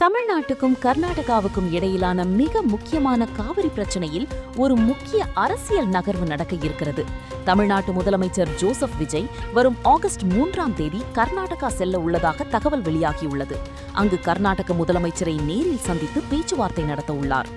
தமிழ்நாட்டுக்கும் கர்நாடகாவுக்கும் இடையிலான மிக முக்கியமான காவிரி பிரச்சனையில் ஒரு முக்கிய அரசியல் நகர்வு நடக்க இருக்கிறது. தமிழ்நாட்டு முதலமைச்சர் ஜோசப் விஜய் வரும் ஆகஸ்ட் 3ஆம் தேதி கர்நாடகா செல்ல உள்ளதாக தகவல் வெளியாகியுள்ளது. அங்கு கர்நாடக முதலமைச்சரை நேரில் சந்தித்து பேச்சுவார்த்தை நடத்த உள்ளார்.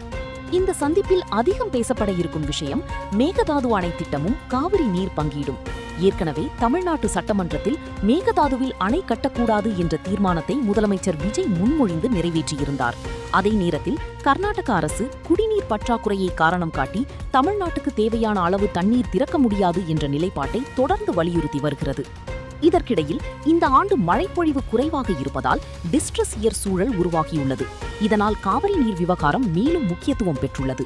இந்த சந்திப்பில் அதிகம் பேசப்பட இருக்கும் விஷயம் மேகதாது அணை திட்டமும் காவிரி நீர் பங்கீடும். ஏற்கனவே தமிழ்நாட்டு சட்டமன்றத்தில் மேகதாதுவில் அணை கட்டக்கூடாது என்ற தீர்மானத்தை முதலமைச்சர் விஜய் முன்மொழிந்து நிறைவேற்றியிருந்தார். அதே நேரத்தில் கர்நாடக அரசு குடிநீர் பற்றாக்குறையை காரணம் காட்டி தமிழ்நாட்டுக்கு தேவையான அளவு தண்ணீர் திறக்க முடியாது என்ற நிலைப்பாட்டை தொடர்ந்து வலியுறுத்தி வருகிறது. இதற்கிடையில் இந்த ஆண்டு மழைப்பொழிவு குறைவாக இருப்பதால் டிஸ்ட்ரஸ் இயர் சூழல் உருவாகியுள்ளது. இதனால் காவிரி நீர் விவகாரம் மேலும் முக்கியத்துவம் பெற்றுள்ளது.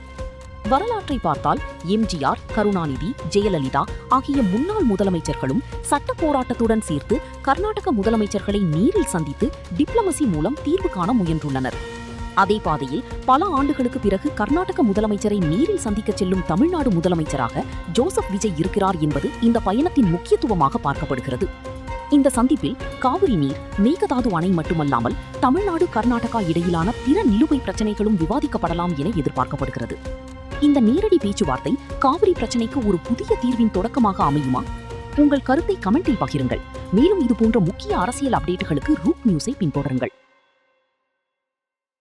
வரலாற்றை பார்த்தால் எம்ஜிஆர், கருணாநிதி, ஜெயலலிதா ஆகிய முன்னாள் முதலமைச்சர்களும் சட்ட போராட்டத்துடன் சேர்த்து கர்நாடக முதலமைச்சர்களை நேரில் சந்தித்து டிப்ளமசி மூலம் தீர்வு காண முயன்றுள்ளனர். அதே பாதையில் பல ஆண்டுகளுக்கு பிறகு கர்நாடக முதலமைச்சரை நேரில் சந்திக்க செல்லும் தமிழ்நாடு முதலமைச்சராக ஜோசப் விஜய் இருக்கிறார் என்பது இந்த பயணத்தின் முக்கியத்துவமாக பார்க்கப்படுகிறது. இந்த சந்திப்பில் காவிரி நீர், மேகதாது அணை மட்டுமல்லாமல் தமிழ்நாடு கர்நாடகா இடையிலான பிற நிலுவை பிரச்சினைகளும் விவாதிக்கப்படலாம் என எதிர்பார்க்கப்படுகிறது. இந்த நேரடி பேச்சுவார்த்தை காவிரி பிரச்சினைக்கு ஒரு புதிய தீர்வின் தொடக்கமாக அமையுமா? உங்கள் கருத்தை கமெண்டில் பகிருங்கள். மேலும் இதுபோன்ற முக்கிய அரசியல் அப்டேட்டுகளுக்கு ரூட் நியூஸை பின்தொடருங்கள்.